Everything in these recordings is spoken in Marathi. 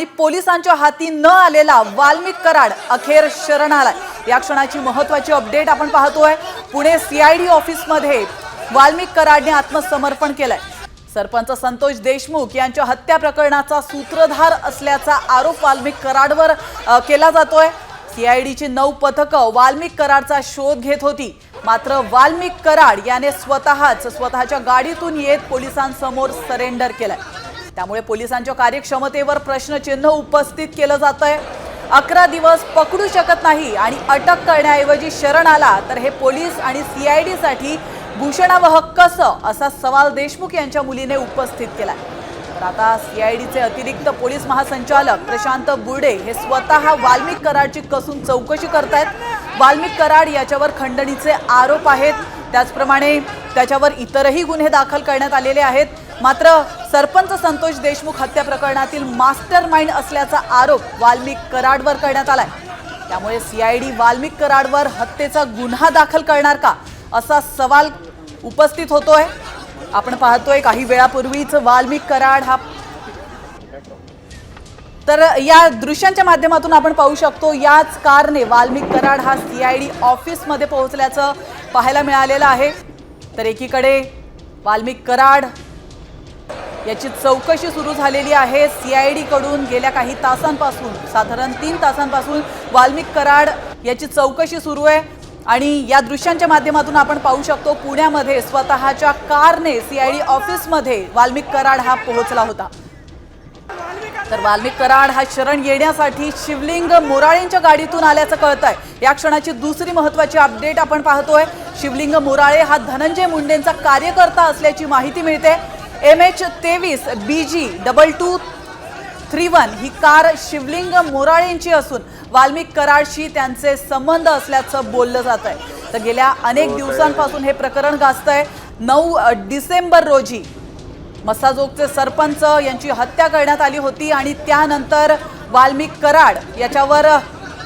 आणि पोलिसांच्या हाती न आलेला वाल्मिक कराड अखेर शरण आलाय। या क्षणाची महत्त्वाची अपडेट आपण पाहतोय। पुणे सीआयडी ऑफिस मध्ये वाल्मिक कराडने आत्मसमर्पण केलंय। सरपंच संतोष देशमुख यांच्या हत्या प्रकरणाचा सूत्रधार असल्याचा आरोप वाल्मिक कराडवर केला जातोय। सीआयडीची 9 पथकं वाल्मिक कराडचा शोध घेत होती, मात्र वाल्मिक कराड याने स्वतःच्या गाडीतून येत पोलिसांसमोर सरेंडर केलंय। त्यामुळे पोलिसांच्या कार्यक्षमतेवर प्रश्नचिन्ह उपस्थित केलं जातंय। 11 दिवस पकडू शकत नाही आणि अटक करण्याऐवजी शरण आला तर हे पोलीस आणि सीआयडी साठी भूषणावह कसं, असा सवाल देशमुख यांच्या मुलीने उपस्थित केलाय। तर आता सीआयडीचे अतिरिक्त पोलीस महासंचालक प्रशांत बुर्डे हे स्वतः वाल्मिक कराडची कसून चौकशी करतायत। वाल्मिक कराड याच्यावर खंडणीचे आरोप आहेत, त्याचप्रमाणे त्याच्यावर इतरही गुन्हे दाखल करण्यात आलेले आहेत। मात्र सरपंच संतोष देशमुख हत्या प्रकरणातील मास्टरमाइंड असल्याचा आरोप वाल्मिक कराडवर करण्यात आलाय। त्यामुळे सीआयडी वाल्मिक कराडवर हत्येचा गुन्हा दाखल करणार का, असा सवाल उपस्थित होतोय। आपण पाहतोय काही वेळापूर्वीच वाल्मिक कराड हा, तर या दृश्यांच्या माध्यमातून आपण पाहू शकतो याच कारने वाल्मिक कराड हा सीआयडी ऑफिस मध्ये पोहोचल्याचं पाहायला मिळालेलं आहे। तर एकीकडे वाल्मिक कराड याची चौकशी सुरू झालेली आहे। सीआयडी कडून गेल्या काही तासांपासून, साधारण 3 तासांपासून वाल्मिक कराड याची चौकशी सुरू आहे आणि या दृश्यांच्या माध्यमातून आपण पाहू शकतो पुण्यामध्ये स्वतःच्या कारने सीआयडी ऑफिस मध्ये वाल्मिक कराड हा पोहोचला होता। तर वाल्मिक कराड हा शरण येण्यासाठी शिवलिंग मोराळेंच्या गाडीतून आल्याचं कळतंय। या क्षणाची दुसरी महत्त्वाची अपडेट आपण पाहतोय। शिवलिंग मोराळे हा धनंजय मुंडेंचा कार्यकर्ता असल्याची माहिती मिळते। MH23 BG 2231 ही कार शिवलिंग मोराळेंची असून वाल्मिक कराडशी त्यांचे संबंध असल्याचं बोललं जात आहे। तर गेल्या अनेक दिवसांपासून हे प्रकरण गाजतंय। 9 डिसेंबर रोजी मस्साजोगचे सरपंच यांची हत्या करण्यात आली होती आणि त्यानंतर वाल्मिक कराड याच्यावर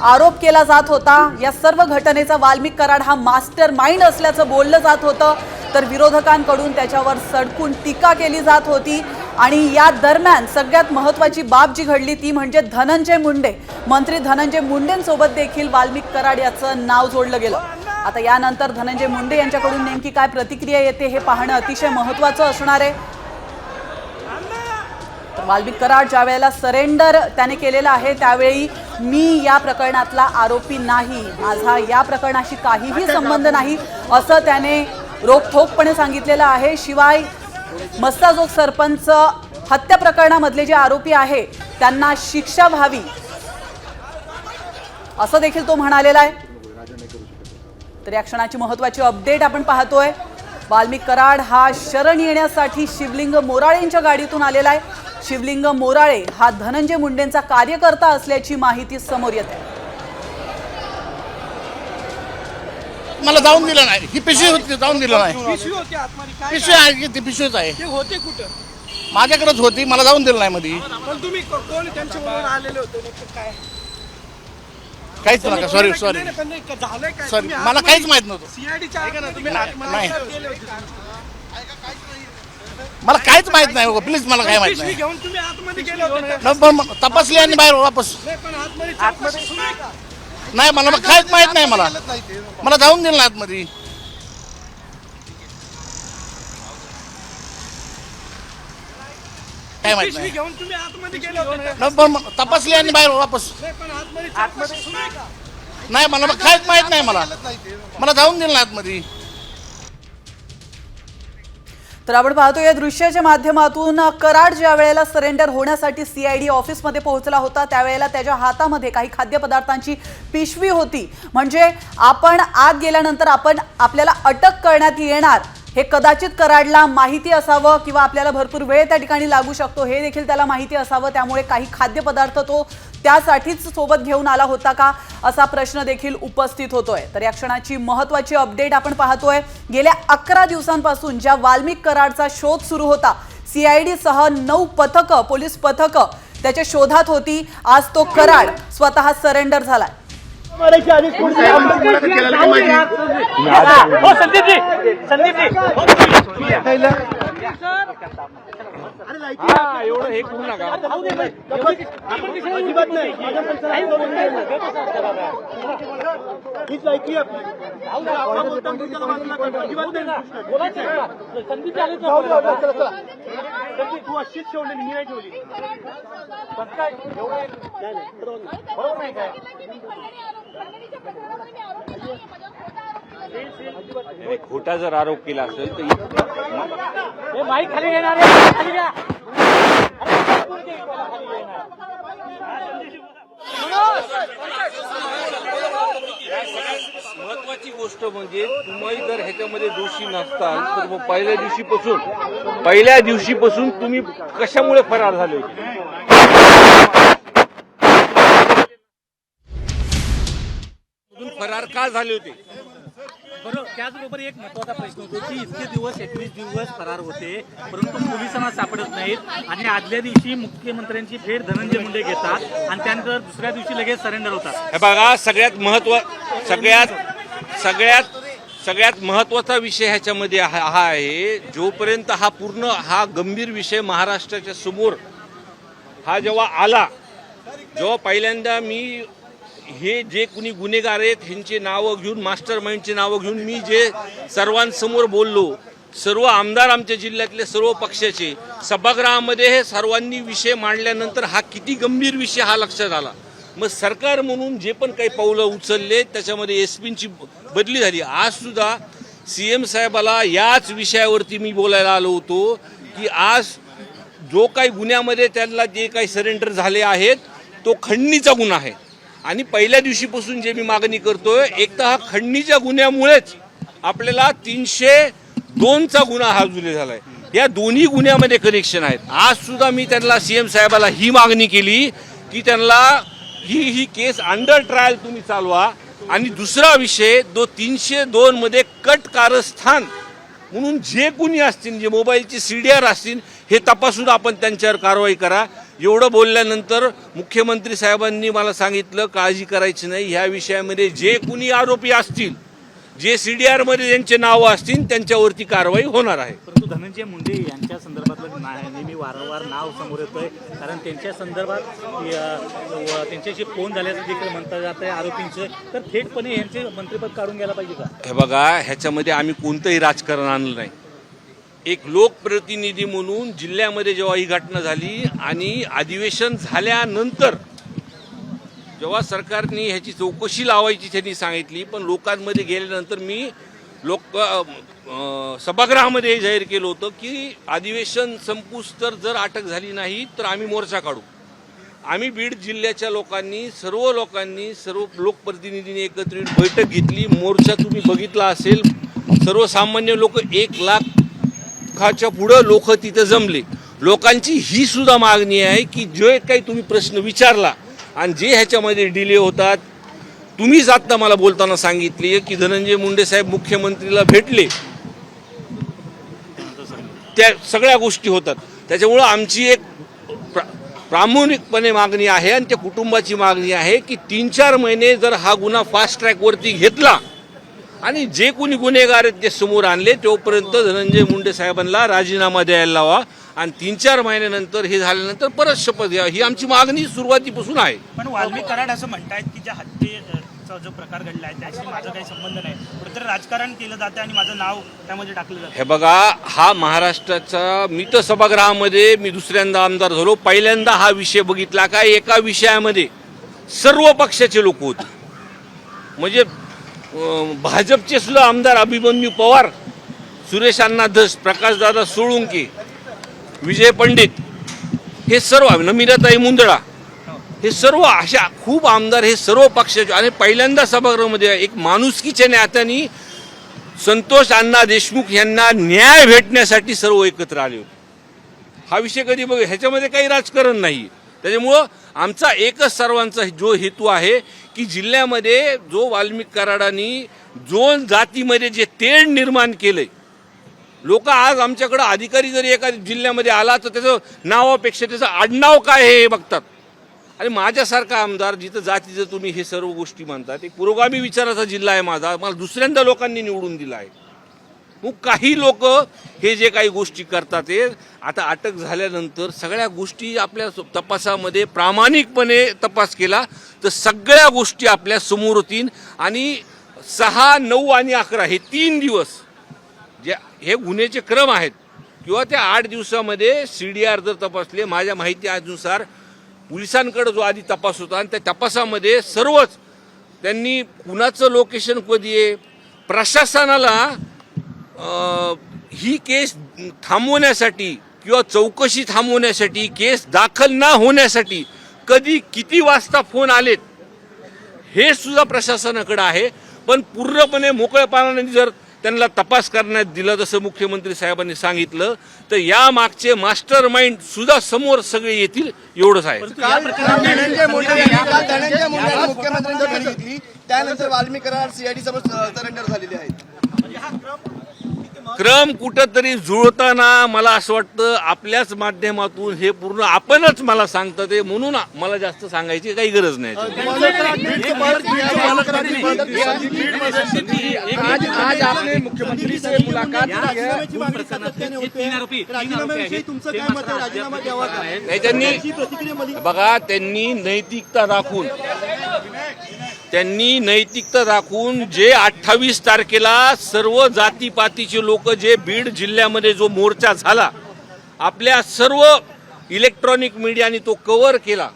आरोप केला जात होता। या सर्व घटनेचा वाल्मिक कराड हा मास्टर माइंड असल्याचं बोललं जात होतं। तर विरोधकांकडून त्याच्यावर सडकून टीका केली जात होती आणि या दरम्यान सगळ्यात महत्त्वाची बाब जी घडली ती म्हणजे धनंजय मुंडे, मंत्री धनंजय मुंडेंसोबत देखील वाल्मिक कराड याचं नाव जोडलं गेलं। आता यानंतर धनंजय मुंडे यांच्याकडून नेमकी काय प्रतिक्रिया येते हे पाहणं अतिशय महत्त्वाचं असणार आहे। वाल्मिक कराड ज्या वेळेला सरेंडर त्याने केलेलं आहे त्यावेळी मी या प्रकरणातला आरोपी नाही, माझा या प्रकरणाशी काहीही संबंध नाही असं त्याने रोखठोकपणे सांगितलेलं आहे। शिवाय मस्साजोग सरपंच हत्या प्रकरणामधले जे आरोपी आहे त्यांना शिक्षा व्हावी असं देखील तो म्हणालेला आहे। तर या क्षणाची महत्त्वाची अपडेट आपण पाहतोय। वाल्मिक कराड हा शरण येण्यासाठी शिवलिंग मोराळेंच्या गाडीतून आलेला आहे। शिवलिंग मोराळे हा धनंजय मुंडेंचा कार्यकर्ता असल्याची माहिती समोर येते। मला जाऊन दिलं नाही, ही पिशवी होती, जाऊन दिलं नाही। पिशवी आहे की ती पिशवीच आहे, होते कुठं माझ्याकडेच होती, मला जाऊन दिलं नाही मध्ये। पण तुम्ही कोण त्यांच्याबरोबर आलेले होते नेमकं काय? काहीच नका, सॉरी झालंय काय? सॉरी, मला काहीच माहित नव्हतं। सीआयडीच्या तुम्ही नाही, गेले होते मला काहीच माहित नाही हो, प्लीज मला काय माहित नाही। घेऊन तुम्ही आतमध्ये गेले होते तपासली आणि बाहेर वापस पण आतमध्ये सुरू आहे का? नाही, मला काहीच माहित नाही, मला जाऊन दिलं नाही आतमध्ये। काय माहित नाही, घेऊन तुम्ही आतमध्ये गेले होते तपासली आणि बाहेर वापस पण आतमध्ये सुरू आहे का? नाही, मला काहीच माहित नाही, मला जाऊन दिलं नाही आतमध्ये। तर आपण पाहतो या दृश्याच्या माध्यमातून कराड ज्या वेळेला सरेंडर होण्यासाठी सीआयडी ऑफिसमध्ये पोहोचला होता त्यावेळेला त्याच्या हातामध्ये काही खाद्यपदार्थांची पिशवी होती। म्हणजे आपण आत गेल्यानंतर आपल्याला अटक करण्यात येणार हे कदाचित कराडला माहिती असावं किंवा आपल्याला भरपूर वेळ त्या ठिकाणी लागू शकतो हे देखील त्याला माहिती असावं। त्यामुळे काही खाद्यपदार्थ तो त्यासाठीच सोबत घेऊन आला होता का असा प्रश्न देखील उपस्थित होतोय। तर या क्षणाची महत्त्वाची अपडेट आपण पाहतोय। गेल्या 11 दिवसांपासून ज्या वाल्मिक कराडचा शोध सुरू होता, सीआयडी सह 9 पथकं, पोलीस पथकं त्याच्या शोधात होती, आज तो कराड स्वतः सरेंडर झालाय। संदीप जी हा एवढं हे करू नका. अजिबात नाही. हीच लायकी आहे आपली. आपण बोलताना तुमच्या बाजूला काढा. अजिबात नाही. तू अशीच ठेवलेली, मी नाही ठेवली. खोटा जर आरोप केला असेल तर महत्वाची गोष्ट म्हणजे तुम्ही जर ह्याच्यामध्ये दोषी नसताल तर मग पहिल्या दिवशीपासून तुम्ही कशामुळे फरार झाले होते? फरार का झाले होते? बरोबर. त्याचबरोबर एक महत्वाचा प्रश्न होतो की इतके दिवस 21 दिवस फरार होते परंतु पोलिसांना सापडत नाहीत आणि आदल्या दिवशी मुख्यमंत्र्यांची भेट धनंजय मुंडे घेतात आणि त्यानंतर दुसऱ्या दिवशी लगेच सरेंडर होतात. हे बघा, सगळ्यात महत्वाचा विषय ह्याच्यामध्ये हा आहे. जोपर्यंत हा गंभीर विषय महाराष्ट्राच्या समोर जेव्हा पहिल्यांदा मी हे जे कुणी गुन्हेगार आहेत ह्यांची नावं घेऊन, मास्टर माइंडची नावं घेऊन मी जे सर्वांसमोर बोललो, सर्व आमदार आमच्या जिल्ह्यातले सर्व पक्षाचे सभागृहामध्ये हे सर्वांनी विषय मांडल्यानंतर हा किती गंभीर विषय हा लक्षात आला. मग सरकार म्हणून जे पण काही पावलं उचलले त्याच्यामध्ये एसपींची बदली झाली. आज सुद्धा CM साहेबाला याच विषयावरती मी बोलायला आलो होतो की आज जो काही गुन्ह्यामध्ये त्यांना जे काही सरेंडर झाले आहेत तो खंडणीचा गुन्हा आहे. आणि पहिल्या दिवशीपासून जे मी मागणी करतोय, एक तर हा खंडणीच्या गुन्ह्यामुळेच आपल्याला 302चा गुन्हा हा जुले झालाय. या दोन्ही गुन्ह्यामध्ये कनेक्शन आहेत. आज सुद्धा मी त्यांना CM साहेबाला ही मागणी केली की त्यांना ही केस अंडर ट्रायल तुम्ही चालवा. आणि दुसरा विषय 302 मध्ये कट कारस्थान म्हणून जे कुणी असतील, जे मोबाईलचे CDR असतील, हे तपासून आपण त्यांच्यावर कारवाई करा. एवढं बोलल्यानंतर मुख्यमंत्री साहेबांनी मला सांगितलं काळजी करायची नाही, ह्या विषयामध्ये जे कुणी आरोपी असतील, जे CDR मध्ये ज्यांचे नावं असतील त्यांच्यावरती कारवाई होणार आहे. परंतु धनंजय मुंडे यांच्या संदर्भातलं नेहमी वारंवार नाव समोर येतोय कारण त्यांच्या संदर्भात त्यांच्याशी फोन झाल्याचं देखील म्हणता जात आहे आरोपींचं. तर थेटपणे यांचे मंत्रिपद काढून घ्यायला पाहिजे का? हे बघा, ह्याच्यामध्ये आम्ही कोणतंही राजकारण आणलं नाही. एक लोकप्रतिनिधी म्हणून जिल्ह्यामध्ये जेव्हा ही घटना झाली आणि अधिवेशन झाल्यानंतर जेव्हा सरकारने ह्याची चौकशी लावायची त्यांनी सांगितली, पण लोकांमध्ये गेल्यानंतर मी सभागृहामध्ये जाहीर केलं होतं की अधिवेशन संपूस तर जर अटक झाली नाही तर आम्ही मोर्चा काढू. आम्ही बीड जिल्ह्याच्या सर्व लोकप्रतिनिधींनी एकत्रित बैठक घेतली. मोर्चा तुम्ही बघितला असेल, सर्वसामान्य लोक 1 लाखाच्या पुढं लोक तिथं जमले. लोकांची ही सुद्धा मागणी आहे की जे काही तुम्ही प्रश्न विचारला आणि जे ह्याच्यामध्ये डिले होतात, तुम्हीच आत्ता मला बोलताना सांगितले की धनंजय मुंडे साहेब मुख्यमंत्रीला भेटले, त्या सगळ्या गोष्टी होतात. त्याच्यामुळं आमची एक प्रामाणिकपणे मागणी आहे आणि त्या कुटुंबाची मागणी आहे की 3-4 महिने जर हा गुन्हा फास्ट ट्रॅकवरती घेतला आणि जे कोणी गुन्हेगार आहेत ते समोर आणले, तोपर्यंत धनंजय मुंडे साहेबांना राजीनामा द्यायला लावा आणि 3-4 महिन्यानंतर हे झाल्यानंतर परत शपथ घ्या. ही आमची मागणी सुरुवातीपासून आहे. पण वाल्मिक कराड असं म्हणतायत की ज्या हत्येचा जो प्रकार घडला आहे त्याशी माझं काही संबंध नाही, कुठेतरी राजकारण केलं जातं आणि माझं नाव त्यामध्ये टाकलं जातं. हे बघा, हा महाराष्ट्राचा, मी तर सभागृहामध्ये मी दुसऱ्यांदा आमदार झालो, पहिल्यांदा हा विषय बघितला का एका विषयामध्ये सर्व पक्षाचे लोक होते. म्हणजे भाजपचे सुद्धा आमदार अभिमन्यू पवार, सुरेश अण्णा धस, प्रकाशदादा सोळुंके, विजय पंडित, हे सर्व, नमिराताई मुंदडा, हे सर्व अशा खूप आमदार, हे सर्व पक्षाचे. आणि पहिल्यांदा सभागृहामध्ये एक माणुसकीच्या नात्याने संतोष अण्णा देशमुख यांना न्याय भेटण्यासाठी सर्व एकत्र आले होते. हा विषय कधी बघ, ह्याच्यामध्ये काही राजकारण नाही. त्याच्यामुळं आमचा एकच सर्वांचा जो हेतू आहे की जिल्ह्यामध्ये जो वाल्मिक कराडांनी जो जातीमध्ये जे तेढ निर्माण केलंय, लोक आज आमच्याकडे अधिकारी जरी एका जिल्ह्यामध्ये आला तर त्याचं नावापेक्षा त्याचं आडनाव काय हे बघतात. आणि माझ्यासारखा आमदार जिथं जातीचं तुम्ही हे सर्व गोष्टी म्हणतात, एक पुरोगामी विचाराचा जिल्हा आहे माझा, मला दुसऱ्यांदा लोकांनी निवडून दिला आहे. मग काही लोक हे जे काही गोष्टी करतात ते आता अटक झाल्यानंतर सगळ्या गोष्टी आपल्या तपासामध्ये प्रामाणिकपणे तपास केला तर सगळ्या गोष्टी आपल्या समोर होतील. आणि 6, 9 आणि 11 हे 3 दिवस जे हे गुन्ह्याचे क्रम आहेत किंवा त्या 8 दिवसामध्ये CDR जर तपासले, माझ्या माहितीनुसार पोलिसांकडे जो आधी तपास होता आणि त्या तपासामध्ये सर्वच त्यांनी कुणाचं लोकेशन कधी आहे, प्रशासनाला ही केस थांबवण्यासाठी किंवा चौकशी थांबवण्यासाठी, केस दाखल न होण्यासाठी कधी किती वाजता फोन आलेत हे सुद्धा प्रशासनाकडे आहे. पण पूर्णपणे मोकळेपणाने जर त्यांना तपास करण्यात दिलं जसं मुख्यमंत्री साहेबांनी सांगितलं तर या मागचे मास्टर माइंड सुद्धा समोर सगळे येतील एवढंच आहे. धनंजय मुख्यमंत्र्यांची भेट घेतली त्यानंतर वाल्मिक कराड CID समोर सरेंडर झालेले आहेत. क्रम कुठंतरी जुळताना मला असं वाटतं आपल्याच माध्यमातून हे पूर्ण आपणच मला सांगतं ते, म्हणून मला जास्त सांगायची काही गरज नाही. आज आपने मुख्यमंत्री से मुलाकात की है. तीन आरोपी तुमचं काय मत आहे, राजीनामा द्यावा का? नाही, त्यांनी बघा त्यांनी नैतिकता दाखवून जे 28 तारखेला सर्व जातीपातीचे लोक जे बीड जिल्ह्यामध्ये जो मोर्चा झाला, आपल्या सर्व इलेक्ट्रॉनिक मीडियाने तो कव्हर केला.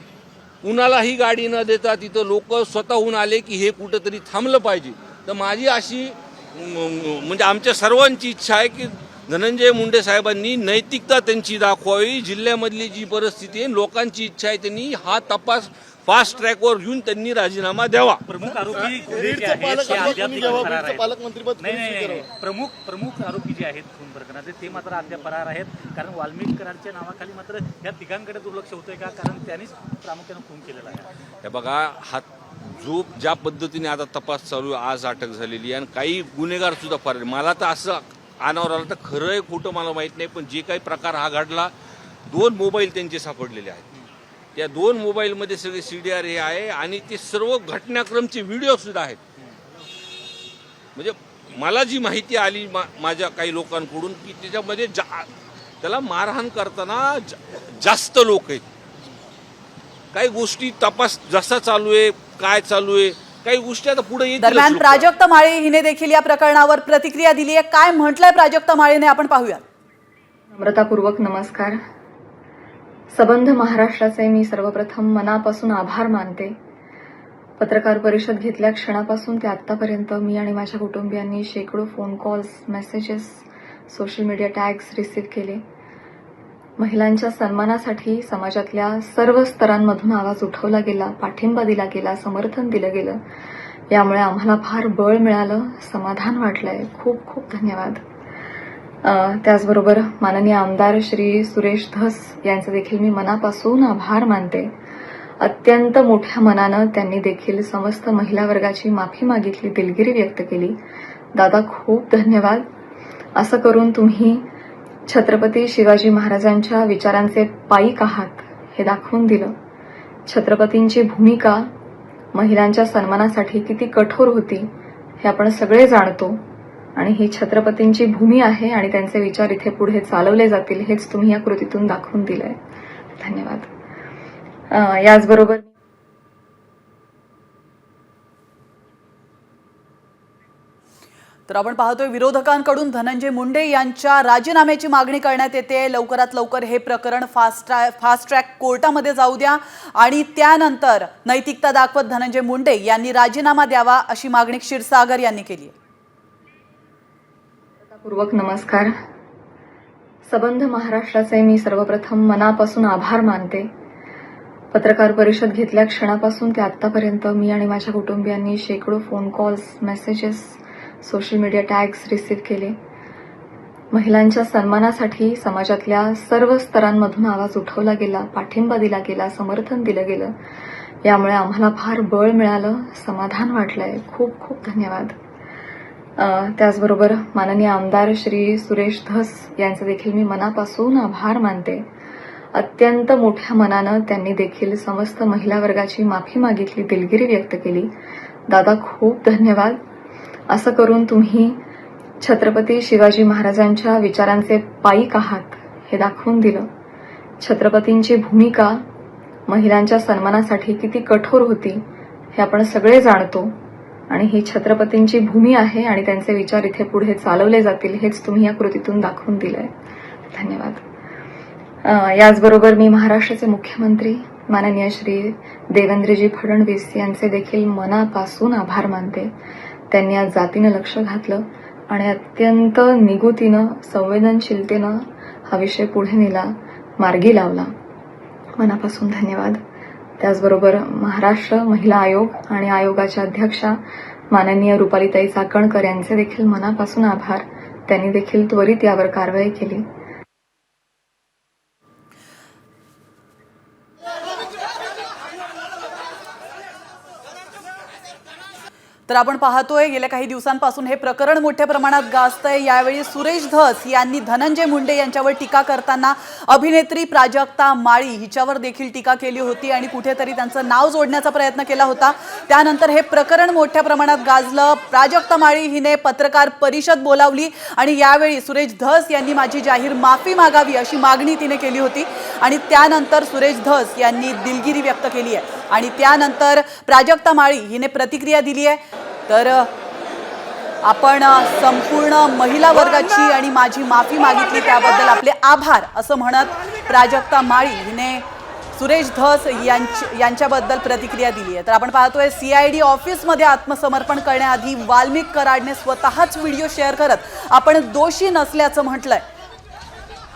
कुणालाही गाडी न देता तिथं लोक स्वतःहून आले की हे कुठंतरी थांबलं पाहिजे. तर माझी अशी म्हणजे आमच्या सर्वांची इच्छा आहे की धनंजय मुंडे साहेबांनी नैतिकता त्यांची दाखवावी. जिल्ह्यामधली जी परिस्थिती आहे, लोकांची इच्छा आहे त्यांनी हा तपास फास्ट ट्रॅकवर घेऊन त्यांनी राजीनामा द्यावा. प्रमुख आरोपी जे आहेत ते अद्याप फरार आहेत. नाही, प्रमुख आरोपी जे आहेत खून प्रकरणाचे ते मात्र अद्याप फरार आहेत. कारण वाल्मिक कराडच्या नावाखाली मात्र या तिघांकडे दुर्लक्ष होतंय का? कारण त्यांनीच प्रामुख्याने खून केलेला आहे. हे बघा, हा जो ज्या पद्धतीने आता तपास चालू आहे, आज अटक झालेली आहे आणि काही गुन्हेगार सुद्धा फरार. मला तर असं अनावर आलं तर खरं आहे खोटं मला माहीत नाही, पण जे काही प्रकार हा घडला, 2 मोबाईल त्यांचे सापडलेले आहेत. त्या 2 मोबाईलमध्ये सगळे CDR हे आहे आणि ते सर्व घटनाक्रमचे व्हिडिओ सुद्धा आहेत. म्हणजे मला जी माहिती आली माझ्या काही लोकांकडून की त्याच्यामध्ये त्याला मारहाण करताना जास्त लोक आहेत. काही गोष्टी तपास जसा चालू आहे, काय चालू आहे, काही गोष्टी आता पुढे येतील. दरम्यान प्राजक्त माळे हिने देखील या प्रकरणावर प्रतिक्रिया दिली आहे. काय म्हटलंय प्राजक्त माळेने आपण पाहूया. नम्रतापूर्वक नमस्कार. सबंध महाराष्ट्राचे मी सर्वप्रथम मनापासून आभार मानते. पत्रकार परिषद घेतल्या क्षणापासून ते आतापर्यंत मी आणि माझ्या कुटुंबियांनी शेकडो phone calls, messages, social media tags receive केले. महिलांच्या सन्मानासाठी समाजातल्या सर्व स्तरांमधून आवाज उठवला गेला, पाठिंबा दिला गेला, समर्थन दिलं गेलं. यामुळे आम्हाला फार बळ मिळालं, समाधान वाटलंय. खूप खूप धन्यवाद. त्याचबरोबर माननीय आमदार श्री सुरेश धस यांचे देखील मी मनापासून आभार मानते. अत्यंत मोठ्या मनानं त्यांनी देखील समस्त महिला वर्गाची माफी मागितली, दिलगिरी व्यक्त केली. दादा खूप धन्यवाद. असं करून तुम्ही छत्रपती शिवाजी महाराजांच्या विचारांचे पाईक आहात हे दाखवून दिलं. छत्रपतींची भूमिका महिलांच्या सन्मानासाठी किती कठोर होती हे आपण सगळे जाणतो आणि ही छत्रपतींची भूमी आहे आणि त्यांचे विचार इथे पुढे चालवले जातील हेच तुम्ही या कृतीतून दाखवून दिलंय. धन्यवाद. याचबरोबर तर आपण पाहतोय विरोधकांकडून धनंजय मुंडे यांच्या राजीनाम्याची मागणी करण्यात येते. लवकरात लवकर हे प्रकरण फास्ट ट्रॅक कोर्टामध्ये जाऊ द्या आणि त्यानंतर नैतिकता दाखवत धनंजय मुंडे यांनी राजीनामा द्यावा अशी मागणी क्षीरसागर यांनी केली आहे. पूर्वक नमस्कार. सबंध महाराष्ट्राचे मी सर्वप्रथम मनापासून आभार मानते. पत्रकार परिषद घेतल्या क्षणापासून ते आतापर्यंत मी आणि माझ्या कुटुंबियांनी शेकडो phone calls, messages, social media tags receive केले. महिलांच्या सन्मानासाठी समाजातल्या सर्व स्तरांमधून आवाज उठवला गेला, पाठिंबा दिला गेला, समर्थन दिलं गेलं. यामुळे आम्हाला फार बळ मिळालं, समाधान वाटलंय. खूप खूप धन्यवाद. त्याचबरोबर माननीय आमदार श्री सुरेश धस यांचे देखील मी मनापासून आभार मानते. अत्यंत मोठ्या मनानं त्यांनी देखील समस्त महिला वर्गाची माफी मागितली, दिलगिरी व्यक्त केली. दादा खूप धन्यवाद. असं करून तुम्ही छत्रपती शिवाजी महाराजांच्या विचारांचे पाईक आहात हे दाखवून दिलं. छत्रपतींची भूमिका महिलांच्या सन्मानासाठी किती कठोर होती हे आपण सगळे जाणतो आणि ही छत्रपतींची भूमी आहे आणि त्यांचे विचार इथे पुढे चालवले जातील हेच तुम्ही या कृतीतून दाखवून दिलंय. धन्यवाद. याचबरोबर मी महाराष्ट्राचे मुख्यमंत्री माननीय श्री देवेंद्रजी फडणवीस यांचे देखील मनापासून आभार मानते. त्यांनी आज जातीनं लक्ष घातलं आणि अत्यंत निगुतीनं संवेदनशीलतेनं हा विषय पुढे नेला, मार्गी लावला. मनापासून धन्यवाद. त्याचबरोबर महाराष्ट्र महिला आयोग आणि आयोगाच्या अध्यक्षा माननीय रुपालीताई चाकणकर यांचे देखील मनापासून आभार. त्यांनी देखील त्वरित यावर कारवाई केली. तर आपण पाहतोय गेल्या काही दिवसांपासून हे प्रकरण मोठ्या प्रमाणात गाजतंय. यावेळी सुरेश धस यांनी धनंजय मुंडे यांच्यावर टीका करताना अभिनेत्री प्राजक्ता माळी हिच्यावर देखील टीका केली होती आणि कुठेतरी त्यांचं नाव जोडण्याचा प्रयत्न केला होता. त्यानंतर हे प्रकरण मोठ्या प्रमाणात गाजलं. प्राजक्ता माळी हिने पत्रकार परिषद बोलावली आणि यावेळी सुरेश धस यांनी माझी जाहीर माफी मागावी अशी मागणी तिने केली होती आणि त्यानंतर सुरेश धस यांनी दिलगिरी व्यक्त केली आहे आणि त्यानंतर प्राजक्ता माळी हिने प्रतिक्रिया दिली आहे. तर आपण संपूर्ण महिला वर्गाची आणि माझी माफी मागितली त्याबद्दल आपले आभार असं म्हणत प्राजक्ता माळी हिने सुरेश धस यांच्याबद्दल प्रतिक्रिया दिली आहे. तर आपण पाहतोय CID ऑफिसमध्ये आत्मसमर्पण करण्याआधी वाल्मिक कराडने स्वतःच व्हिडिओ शेअर करत आपण दोषी नसल्याचं म्हटलंय.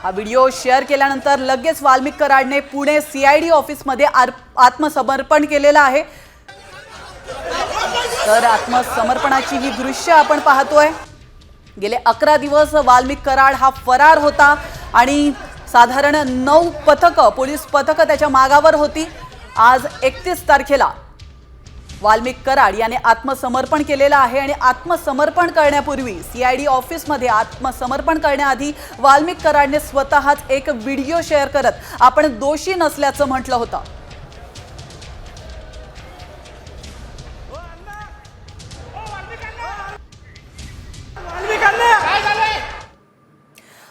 हा व्हिडिओ शेअर केल्यानंतर लगेच वाल्मिक कराडने पुणे CID ऑफिसमध्ये आत्मसमर्पण केलेलं आहे. तर आत्मसमर्पणाची ही दृश्य आपण पाहतोय. गेले 11 दिवस वाल्मिक कराड हा फरार होता आणि साधारण 9 पथकं पोलीस पथकं त्याच्या मागावर होती. आज 31 तारखेला वाल्मिक कराड याने आत्मसमर्पण केलेलं आहे आणि आत्मसमर्पण करण्यापूर्वी CID ऑफिसमध्ये आत्मसमर्पण करण्याआधी वाल्मिक कराडने स्वतःच एक व्हिडिओ शेअर करत आपण दोषी नसल्याचं म्हटलं होतं.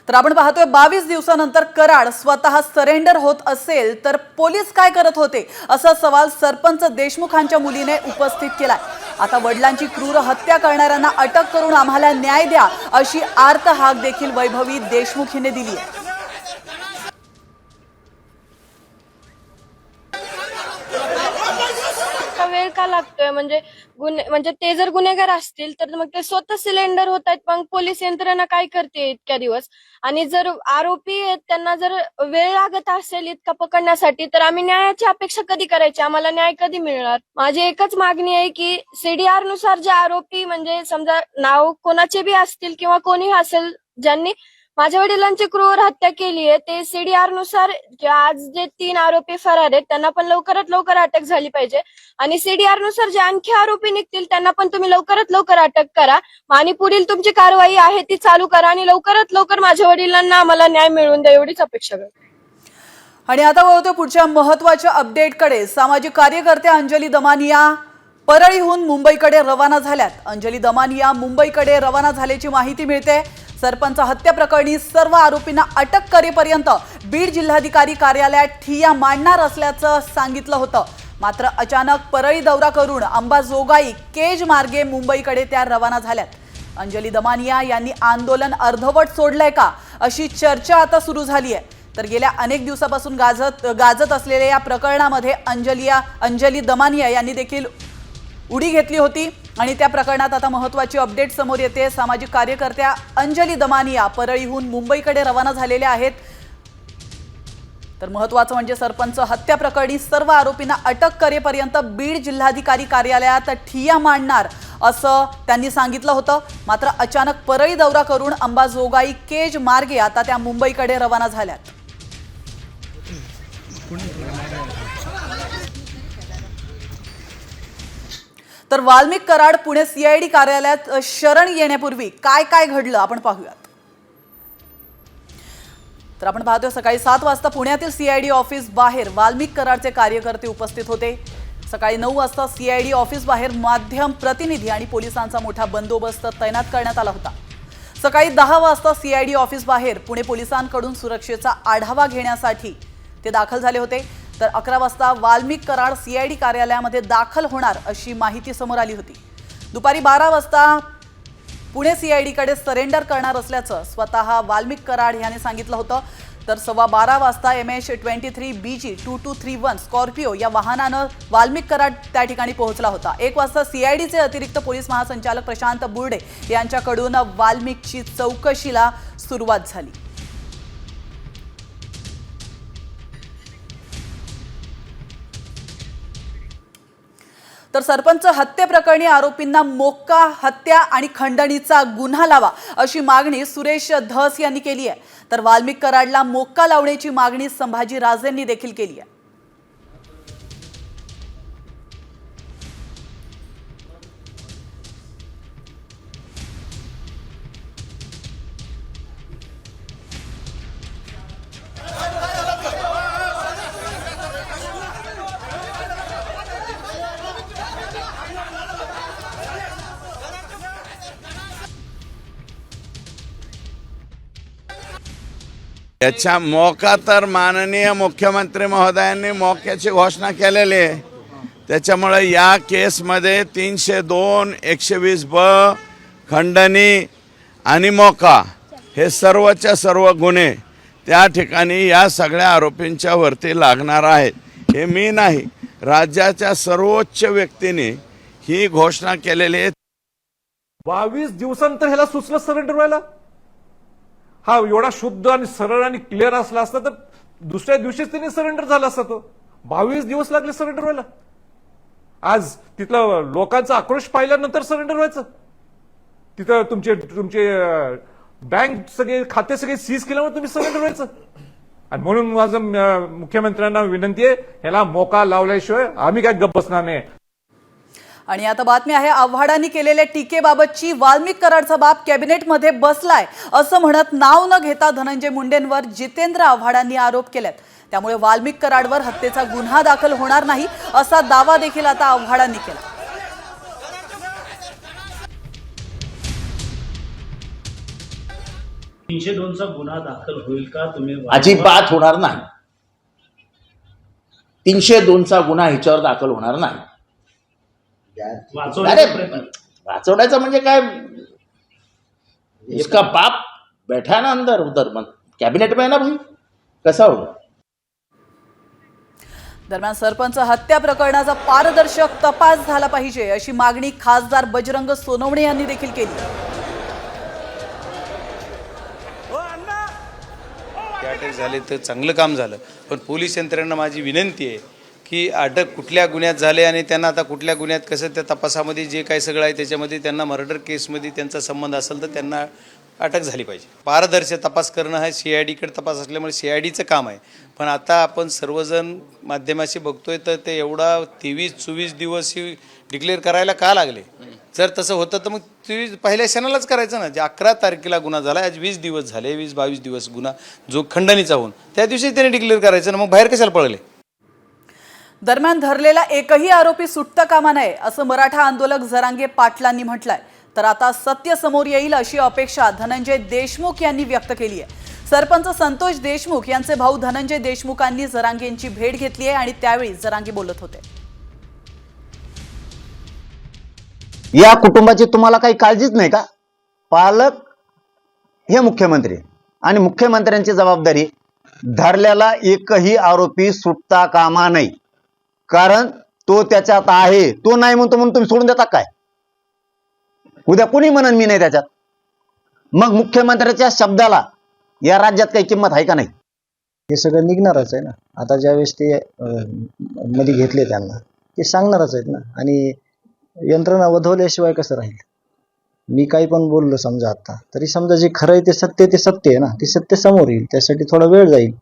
तर आपण पाहतोय 22 दिवसानंतर कराड स्वतः सरेंडर होत असेल तर पोलीस काय करत होते असा सवाल सरपंच देशमुखांच्या मुलीने उपस्थित केलाय. आता वडिलांची क्रूर हत्या करणाऱ्यांना अटक करून आम्हाला न्याय द्या अशी आर्त हाक देखील वैभवी देशमुख हिने दिली आहे. वेळ का लागतोय म्हणजे ते जर गुन्हेगार असतील तर मग ते स्वतः सिलेंडर होत आहेत. मग पोलीस यंत्रणा काय करते इतक्या दिवस? आणि जर आरोपी आहेत त्यांना जर वेळ लागत असेल इतका पकडण्यासाठी तर आम्ही न्यायाची अपेक्षा कधी करायची? आम्हाला न्याय कधी मिळणार? माझी एकच मागणी आहे की CDR नुसार जे आरोपी म्हणजे समजा नाव कोणाचे बी असतील किंवा कोणी असेल ज्यांनी माझ्या वडिलांची क्रूर हत्या केली आहे ते CDR नुसार आज जे 3 आरोपी फरार आहेत त्यांना पण लवकरात लवकर अटक झाली पाहिजे आणि CDR नुसार जे आणखी आरोपी निघतील त्यांना पण तुम्ही लवकरात लवकर अटक करा आणि पुढील तुमची कारवाई आहे ती चालू करा आणि लवकरात लवकर माझ्या वडिलांना आम्हाला न्याय मिळवून द्या एवढीच अपेक्षा करते. आणि आता वळतो पुढच्या महत्त्वाच्या अपडेटकडे. सामाजिक कार्यकर्त्या अंजली दमानिया परळीहून मुंबईकडे रवाना झाल्यात. अंजली दमानिया मुंबईकडे रवाना झाल्याची माहिती मिळते. सरपंच हत्या प्रकरणी सर्व आरोपींना अटक करेपर्यंत बीड जिल्हाधिकारी कार्यालयात ठिय्या मांडणार असल्याचं सांगितलं होतं. मात्र अचानक परळी दौरा करून अंबाजोगाई केज मार्गे मुंबईकडे त्या रवाना झाल्यात. अंजली दमानिया यांनी आंदोलन अर्धवट सोडलंय का अशी चर्चा आता सुरू झाली आहे. तर गेल्या अनेक दिवसापासून गाजत असलेल्या या प्रकरणामध्ये अंजली दमानिया यांनी देखील उडी घेतली होती आणि त्या प्रकरणात आता महत्त्वाची अपडेट समोर येते. सामाजिक कार्यकर्त्या अंजली दमानिया परळीहून मुंबईकडे रवाना झालेल्या आहेत. तर महत्त्वाचं म्हणजे सरपंच हत्या प्रकरणी सर्व आरोपींना अटक करेपर्यंत बीड जिल्हाधिकारी कार्यालयात ठिय्या मांडणार असं त्यांनी सांगितलं होतं. मात्र अचानक परळी दौरा करून अंबाजोगाई केज मार्गे आता त्या मुंबईकडे रवाना झाल्यात. तर वाल्मिक कराड पुणे CID कार्यालयात शरण येण्यापूर्वी काय काय घडलं आपण पाहूयात. तर आपण पाहतोय सकाळी 7 वाजता पुण्यातील CID ऑफिस बाहेर वाल्मिक कराडचे कार्यकर्ते उपस्थित होते. सकाळी 9 वाजता CID ऑफिस बाहेर माध्यम प्रतिनिधी आणि पोलिसांचा मोठा बंदोबस्त तैनात करण्यात आला होता. सकाळी 10 वाजता CID ऑफिस बाहेर पुणे पोलिसांकडून सुरक्षेचा आढावा घेण्यासाठी ते दाखल झाले होते. तर 11 वाजता वाल्मिक कराड CID कार्यालयामध्ये दाखल होणार अशी माहिती समोर आली होती. दुपारी 12 वाजता पुणे CID कडे सरेंडर करणार असल्याचं स्वतः वाल्मिक कराड यांनी सांगितलं होतं. तर 12:15 वाजता MH23 BG 2231 स्कॉर्पिओ या वाहनानं वाल्मिक कराड त्या ठिकाणी पोहोचला होता. 1 वाजता CIDचे अतिरिक्त पोलीस महासंचालक प्रशांत बुर्डे यांच्याकडून वाल्मिकची चौकशीला सुरुवात झाली. तर सरपंच हत्येप्रकरणी आरोपींना मोक्का, हत्या आणि खंडणीचा गुन्हा लावा अशी मागणी सुरेश धस यांनी केली आहे. तर वाल्मिक कराडला मोक्का लावण्याची मागणी संभाजी राजेंनी देखील केली आहे. याच्या मोका तर माननीय मुख्यमंत्री महोदयांनी मोक्याची घोषणा केलेली आहे. त्याच्यामुळे या केसमध्ये 302, 120B, खंडणी आणि मोका हे सर्वच्या सर्व गुन्हे त्या ठिकाणी या सगळ्या आरोपींच्या वरती लागणार आहेत. हे मी नाही, राज्याच्या सर्वोच्च व्यक्तीने ही घोषणा केलेली आहे. 22 दिवसांतर ह्याला सुचलं सरेंडर व्हायला. हा एवढा शुद्ध आणि सरळ आणि क्लिअर असला असता तर दुसऱ्या दिवशीच त्यांनी सरेंडर झाला असता. तो 22 दिवस लागले सरेंडर व्हायला. आज तिथलं लोकांचा आक्रोश पाहिल्यानंतर सरेंडर व्हायचं. तिथं तुमचे बँक सगळे खाते सगळे सीज केल्यामुळे तुम्ही सरेंडर व्हायचं. आणि म्हणून माझं मुख्यमंत्र्यांना विनंती आहे, ह्याला मोका लावल्याशिवाय आम्ही काय गप्प बसणार नाही. आणि आता बातमी आहे आव्हाडांनी केलेल्या टीकेबाबतची. वाल्मिक कराडचा बाप कॅबिनेटमध्ये बसलाय असं म्हणत नाव न घेता धनंजय मुंडेंवर जितेंद्र आव्हाडांनी आरोप केलेत. त्यामुळे वाल्मिक कराडवर हत्येचा गुन्हा दाखल होणार नाही असा दावा देखील आता आव्हाडांनी केला. चा गुन्हा दाखल होईल का? तुम्ही अजिबात होणार नाही. 302चा गुन्हा ह्याच्यावर दाखल होणार नाही. वाचवण्याचं म्हणजे काय? इसका बाप बैठा ना अंदर उधर कैबिनेट में ना भाई, कसा होगा? दरम्यान सरपंच हत्या प्रकरणाचा पारदर्शक तपास झाला पाहिजे अशी मागणी खासदार बजरंग सोनवणे यांनी देखील केली. अटक झाले तर चांगलं काम झालं, पण पोलीस यंत्रणेला माझी विनंती आहे की अटक कुठल्या गुन्ह्यात झाले आणि त्यांना आता कुठल्या गुन्ह्यात कसं त्या तपासामध्ये जे काय सगळं आहे त्याच्यामध्ये त्यांना मर्डर केसमध्ये त्यांचा संबंध असेल तर त्यांना अटक झाली पाहिजे. पारदर्शक तपास करणं हा CIDकडे तपास असल्यामुळे CIDचं काम आहे. पण आता आपण सर्वजण माध्यमाशी बघतोय तर ते एवढा 23-24 दिवस ही डिक्लेअर करायला का लागले? जर तसं होतं तर मग 23 पहिल्या क्षणालाच करायचं ना. जे 11 तारखेला गुन्हा झाला, आज 20 दिवस झाले, 20-22 दिवस गुन्हा जो खंडणीचा होऊन त्या दिवशी त्यांनी डिक्लेअर करायचं ना. मग बाहेर कशाला पळले? दरम्यान धरलेला एकही आरोपी सुटता कामा नये असं मराठा आंदोलक जरांगे पाटलांनी म्हटलंय. तर आता सत्य समोर येईल अशी अपेक्षा धनंजय देशमुख यांनी व्यक्त केली आहे. सरपंच संतोष देशमुख यांचे भाऊ धनंजय देशमुखांनी जरांगेंची भेट घेतली आहे आणि त्यावेळी जरांगे बोलत होते. या कुटुंबाची तुम्हाला काही काळजीच नाही का? पालक हे मुख्यमंत्री आणि मुख्यमंत्र्यांची जबाबदारी धरलेला एकही आरोपी सुटता कामा नाही. कारण तो त्याच्यात आहे. तो नाही म्हणतो म्हणून तुम्ही सोडून देता काय? उद्या कोणी म्हणन मी नाही त्याच्यात. मग मुख्यमंत्र्याच्या शब्दाला या राज्यात काही किंमत आहे का नाही? हे सगळं निघणारच आहे ना. आता ज्यावेळेस ते मध्ये घेतले त्यांना ते सांगणारच आहेत ना. आणि यंत्रणा वधवल्याशिवाय कसं राहील? मी काही पण बोललो समजा आता तरी समजा जे खरं आहे ते सत्य आहे ना. ते सत्य समोर येईल. त्यासाठी थोडा वेळ जाईल.